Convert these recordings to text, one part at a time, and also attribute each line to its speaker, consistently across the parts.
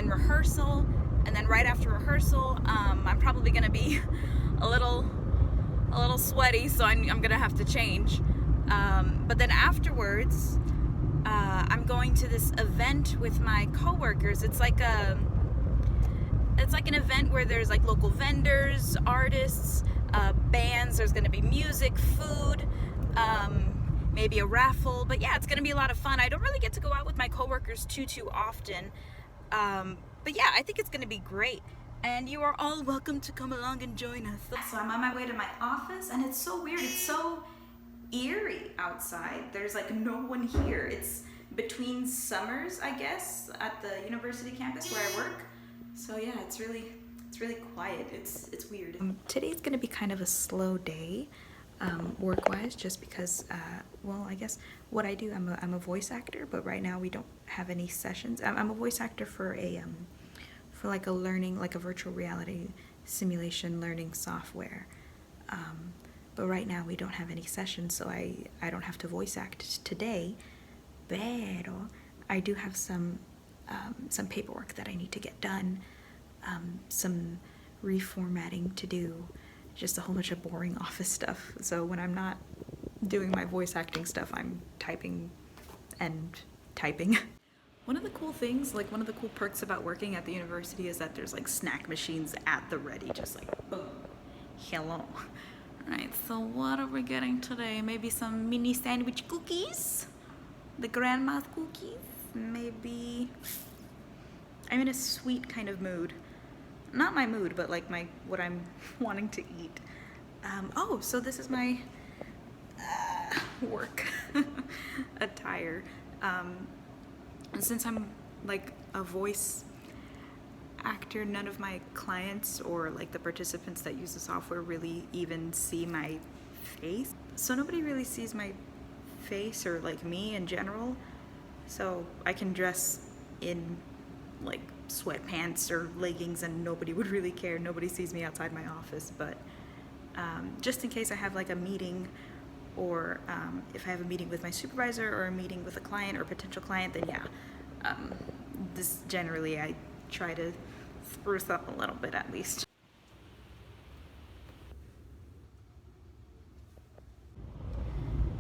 Speaker 1: then rehearsal, and then right after rehearsal, I'm probably gonna be a little sweaty, so I'm gonna have to change. But then afterwards, I'm going to this event with my coworkers. It's like an event where there's like local vendors, artists, bands. There's gonna be music, food, maybe a raffle. But yeah, it's gonna be a lot of fun. I don't really get to go out with my coworkers too often. But yeah, I think it's gonna be great. And you are all welcome to come along and join us. So I'm on my way to my office, and it's so weird. It's so eerie outside. There's like no one here. It's between summers, I guess, at the university campus where I work. So yeah, it's really quiet. It's weird. Today's gonna be kind of a slow day, work-wise, just because, well, I guess what I do, I'm a voice actor, but right now we don't have any sessions. I'm a voice actor for like a learning, like a virtual reality simulation learning software. But right now we don't have any sessions, so I don't have to voice act today. Pero I do have some paperwork that I need to get done, some reformatting to do, just a whole bunch of boring office stuff. So when I'm not doing my voice acting stuff, I'm typing and typing. One of the cool things, like one of the cool perks about working at the university is that there's like snack machines at the ready, just like boom, hello. Alright, so what are we getting today? Maybe some mini sandwich cookies? The grandma's cookies? Maybe. I'm in a sweet kind of mood. Not my mood, but like what I'm wanting to eat. Oh, so this is my work attire. And since I'm like a voice actor, none of my clients or like the participants that use the software really even see my face. So nobody really sees my face or like me in general. So I can dress in like sweatpants or leggings and nobody would really care. Nobody sees me outside my office, but just in case I have like a meeting, or if I have a meeting with my supervisor or a meeting with a client or a potential client, then yeah, this generally I try to spruce up a little bit at least.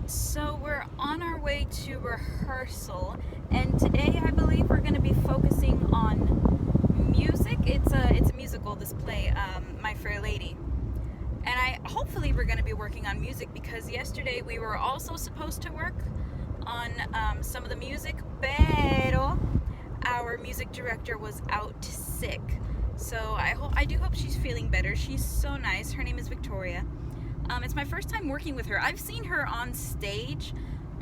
Speaker 1: So we're on our way to rehearsal, and today I believe we're going to be focusing on music. It's a musical, this play, My Fair Lady. And hopefully we're going to be working on music, because yesterday we were also supposed to work on some of the music, pero our music director was out sick. So I do hope she's feeling better. She's so nice. Her name is Victoria. It's my first time working with her. I've seen her on stage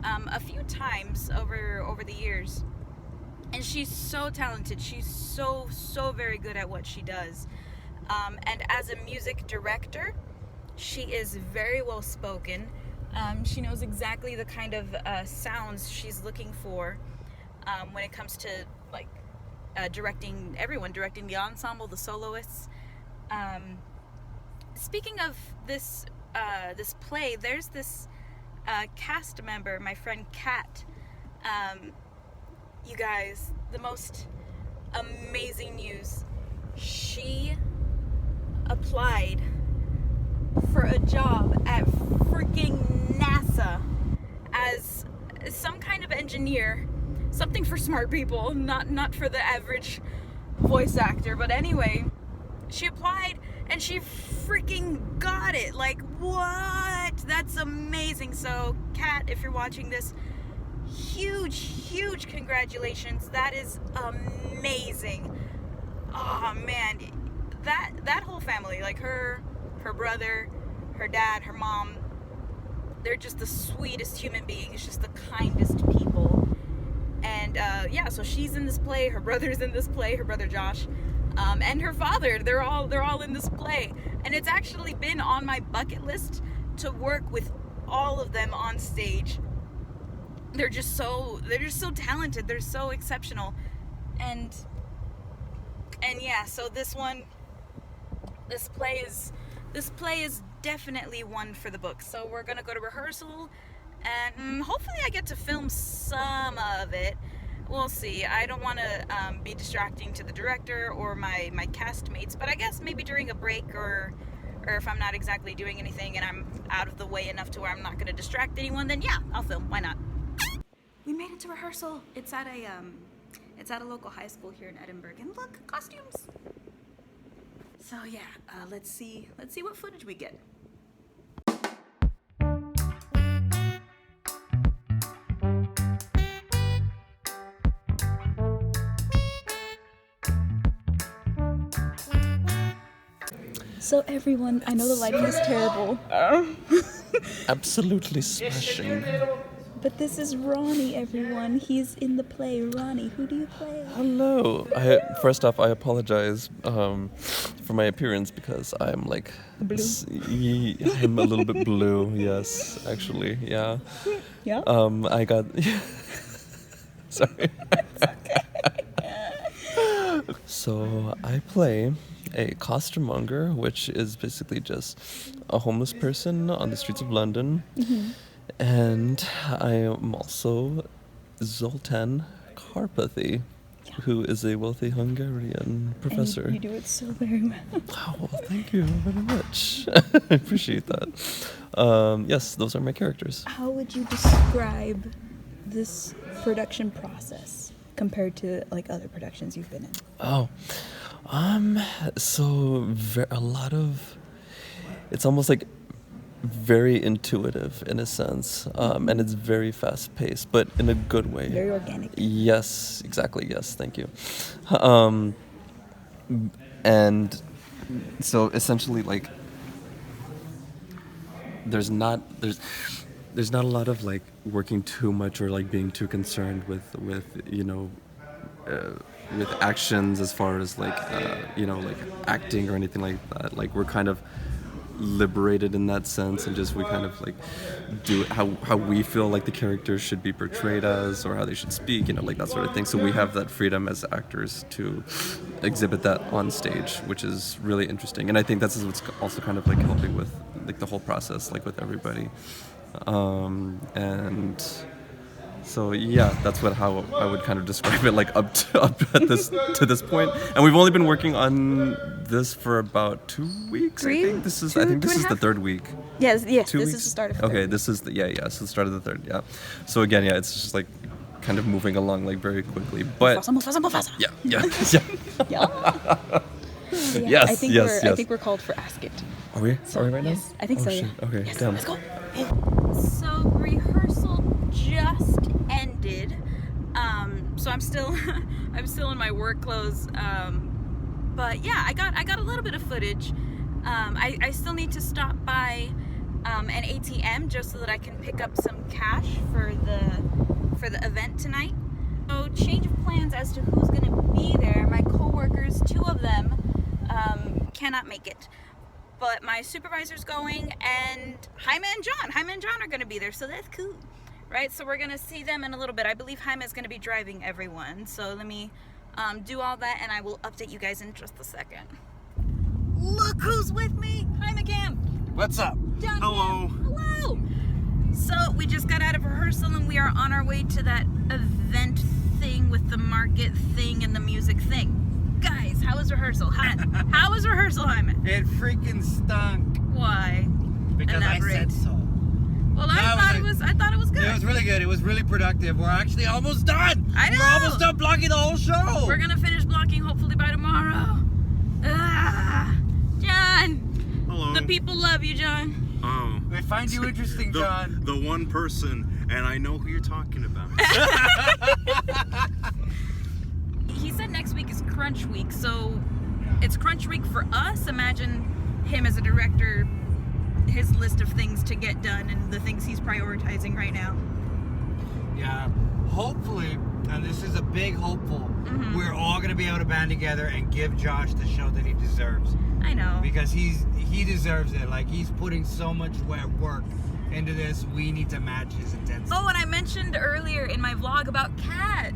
Speaker 1: a few times over the years, and she's so talented. She's so very good at what she does. And as a music director, she is very well spoken. She knows exactly the kind of sounds she's looking for when it comes to like directing everyone, directing the ensemble, the soloists. Speaking of this play, there's this cast member, my friend Kat. You guys, the most amazing news. She applied for a job at freaking NASA as some kind of engineer, something for smart people, not for the average voice actor. But anyway, she applied and she freaking got it. Like, what? That's amazing. So Kat, if you're watching this, huge congratulations. That is amazing. Oh man, that whole family, like her brother, her dad, her mom, they're just the sweetest human beings, just the kindest people. And yeah, so she's in this play, her brother's in this play, her brother Josh, and her father, they're all in this play. And it's actually been on my bucket list to work with all of them on stage. They're just so talented, they're so exceptional. And yeah, so this play is definitely one for the books. So we're gonna go to rehearsal, and hopefully I get to film some of it. we'll see. I don't want to be distracting to the director or my castmates, but I guess maybe during a break or if I'm not exactly doing anything and I'm out of the way enough to where I'm not going to distract anyone, then yeah, I'll film. Why not? We made it to rehearsal. It's at a local high school here in Edinburgh, and look, costumes. So yeah, let's see what footage we get. So everyone, I know the lighting is terrible.
Speaker 2: Absolutely smashing.
Speaker 1: But this is Ronnie, everyone. He's in the play. Ronnie, who do you play?
Speaker 2: Hello. First off, I apologize for my appearance because I'm like...
Speaker 1: Blue?
Speaker 2: I'm a little bit blue, yes, actually, yeah.
Speaker 1: Yeah?
Speaker 2: I got... Sorry. So, I play a costumemonger, which is basically just a homeless person on the streets of London.
Speaker 1: Mm-hmm.
Speaker 2: And I am also Zoltan Karpathy, who is a wealthy Hungarian professor.
Speaker 1: And you do it so very well.
Speaker 2: Oh, well, thank you very much. I appreciate that. Yes, those are my characters.
Speaker 1: How would you describe this production process compared to like other productions you've been in?
Speaker 2: Oh, so a lot of, it's almost like very intuitive in a sense, and it's very fast-paced, but in a good way.
Speaker 1: Very organic.
Speaker 2: Yes, exactly. Yes, thank you. And so essentially, like, there's not a lot of like working too much or like being too concerned with you know. With actions as far as like you know, like acting or anything like that. Like we're kind of liberated in that sense, and just we kind of like do how we feel like the characters should be portrayed as, or how they should speak, you know, like that sort of thing. So we have that freedom as actors to exhibit that on stage, which is really interesting. And I think that's what's also kind of like helping with like the whole process, like with everybody. And so yeah, that's how I would kind of describe it, like up to this point. And we've only been working on this for about 2 weeks. I think this is the third week.
Speaker 1: Yes,
Speaker 2: 2
Speaker 1: this
Speaker 2: weeks?
Speaker 1: is the start of the
Speaker 2: Okay,
Speaker 1: third.
Speaker 2: this is the so the start of the third. Yeah. So again, yeah, it's just like kind of moving along like very quickly, but
Speaker 1: Mufasa.
Speaker 2: yeah.
Speaker 1: Yeah.
Speaker 2: Yes,
Speaker 1: I think
Speaker 2: yes.
Speaker 1: I think we're called for Ask It.
Speaker 2: Are we?
Speaker 1: So,
Speaker 2: Are we right
Speaker 1: yes,
Speaker 2: now?
Speaker 1: I think
Speaker 2: oh,
Speaker 1: so.
Speaker 2: Shit.
Speaker 1: Yeah.
Speaker 2: Okay.
Speaker 1: Yes,
Speaker 2: Damn.
Speaker 1: let's go. So rehearsal just ended. So I'm still in my work clothes. But yeah, I got a little bit of footage. I still need to stop by an ATM just so that I can pick up some cash for the event tonight. So change of plans as to who's gonna be there. My coworkers, 2 of them, cannot make it. But my supervisor's going, and Jaime and John are gonna be there, so that's cool. Right, so we're gonna see them in a little bit. I believe Jaime is gonna be driving everyone. So let me do all that, and I will update you guys in just a second. Look who's with me, Jaime Cam.
Speaker 3: What's up?
Speaker 1: John
Speaker 3: Hello.
Speaker 1: Cam. Hello. So we just got out of rehearsal, and we are on our way to that event thing with the market thing and the music thing. Guys, how was rehearsal? How was rehearsal, Jaime?
Speaker 3: It freaking stunk.
Speaker 1: Why?
Speaker 3: Because
Speaker 1: Elaborate.
Speaker 3: I said so.
Speaker 1: Well, I thought it was good.
Speaker 3: It was really good. It was really productive. We're actually almost done.
Speaker 1: I know.
Speaker 3: We're almost done blocking the whole show.
Speaker 1: We're gonna finish blocking hopefully by tomorrow. John.
Speaker 4: Hello.
Speaker 1: The people love you, John.
Speaker 4: Oh.
Speaker 3: They find you interesting, John.
Speaker 4: The one person, and I know who you're talking about.
Speaker 1: He said next week is crunch week, so it's crunch week for us. Imagine him as a director, his list of things to get done and the things he's prioritizing right now.
Speaker 3: Yeah. Hopefully, and this is a big hopeful, we're all going to be able to band together and give Josh the show that he deserves.
Speaker 1: I know.
Speaker 3: Because he deserves it. Like, he's putting so much work into this. We need to match his intensity.
Speaker 1: Oh, and I mentioned earlier in my vlog about Kat.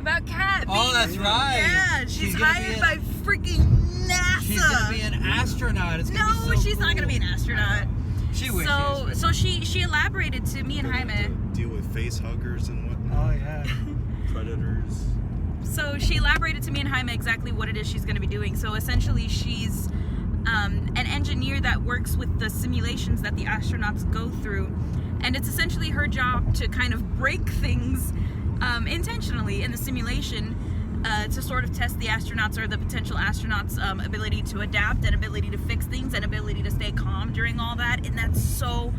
Speaker 3: Oh, that's right.
Speaker 1: Yeah, she's hired by freaking NASA.
Speaker 3: She's gonna be an astronaut. It's gonna be so
Speaker 1: she's not
Speaker 3: cool.
Speaker 1: gonna be an astronaut.
Speaker 3: She wishes.
Speaker 1: So she elaborated to me and Jaime.
Speaker 4: Deal with face huggers and whatnot.
Speaker 3: Oh yeah.
Speaker 4: predators.
Speaker 1: So she elaborated to me and Jaime exactly what it is she's going to be doing. So essentially she's an engineer that works with the simulations that the astronauts go through. And it's essentially her job to kind of break things intentionally in the simulation to sort of test the astronauts or the potential astronauts' ability to adapt and ability to fix things and ability to stay calm during all that. And that's so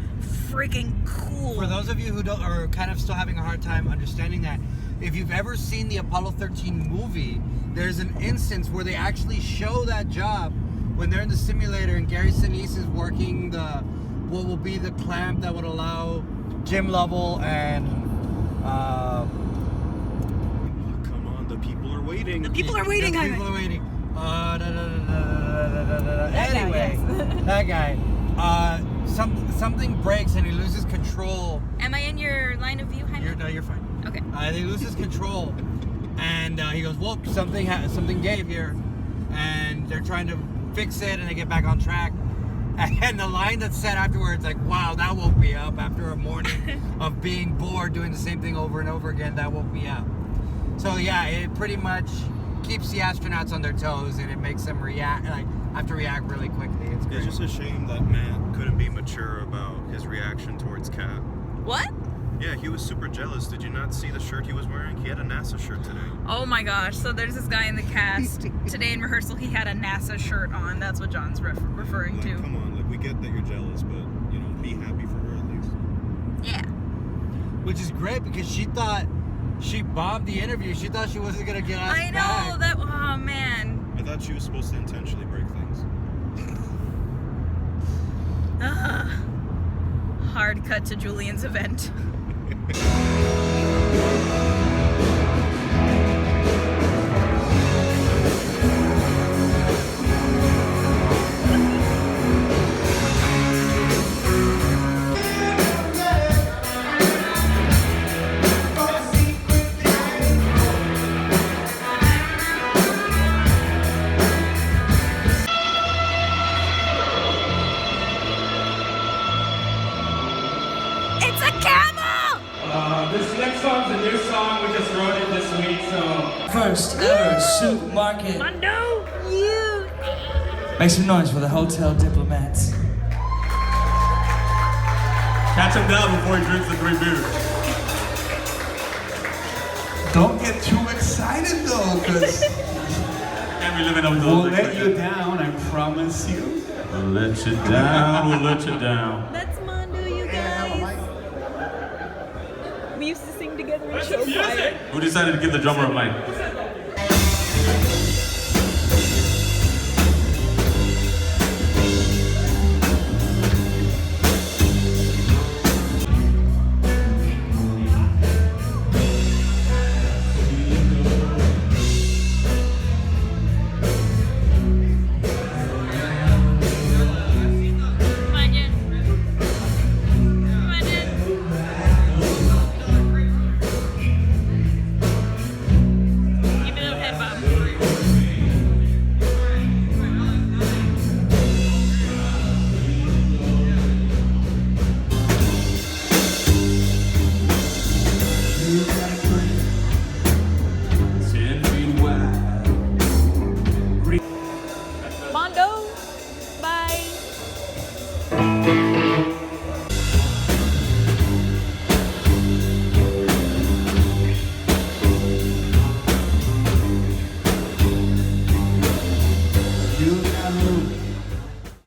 Speaker 1: freaking cool.
Speaker 3: For those of you who don't, are kind of still having a hard time understanding that, if you've ever seen the Apollo 13 movie, there's an instance where they actually show that job when they're in the simulator and Gary Sinise is working the what will be the clamp that would allow Jim Lovell and
Speaker 4: Come on, the people are waiting.
Speaker 1: The people are waiting, Jaime.
Speaker 3: people are waiting. Anyway, that guy. Something breaks and he loses control.
Speaker 1: Am I in your line of view, Jaime?
Speaker 3: You're fine.
Speaker 1: Okay.
Speaker 3: He loses control, and he goes, "Whoop! Something gave here," and they're trying to fix it, and they get back on track. And the line that's said afterwards, like, "Wow, that woke me up after a morning of being bored, doing the same thing over and over again. That woke me up." So yeah, it pretty much keeps the astronauts on their toes, and it makes them have to react really quickly. It's great.
Speaker 4: It's just a shame that Matt couldn't be mature about his reaction towards Kat.
Speaker 1: What?
Speaker 4: Yeah, he was super jealous. Did you not see the shirt he was wearing? He had a NASA shirt today.
Speaker 1: Oh my gosh. So there's this guy in the cast. Today in rehearsal, he had a NASA shirt on. That's what John's referring
Speaker 4: Like,
Speaker 1: to.
Speaker 4: come on, like we get that you're jealous, but you know, be happy for her at least.
Speaker 1: Yeah.
Speaker 3: Which is great because she thought she bombed the interview. She thought she wasn't gonna get asked
Speaker 1: I know
Speaker 3: back.
Speaker 1: oh man.
Speaker 4: I thought she was supposed to intentionally break things.
Speaker 1: Hard cut to Julian's event. It's a camel!
Speaker 5: This next song's a new song. We just wrote it this week, so.
Speaker 6: First ever SOUK Market.
Speaker 1: Mondo! You!
Speaker 6: Make some noise for the Hotel Diplomats.
Speaker 5: Catch him down before he drinks the 3 beers.
Speaker 7: Don't get too excited though, because
Speaker 5: Can't be living up to
Speaker 7: we'll
Speaker 5: those
Speaker 7: let you down, I promise you.
Speaker 5: We'll let you down, we'll let you down.
Speaker 1: That's Mondo, you guys. We used to sing together in show choir.
Speaker 5: Who decided to give the drummer a mic?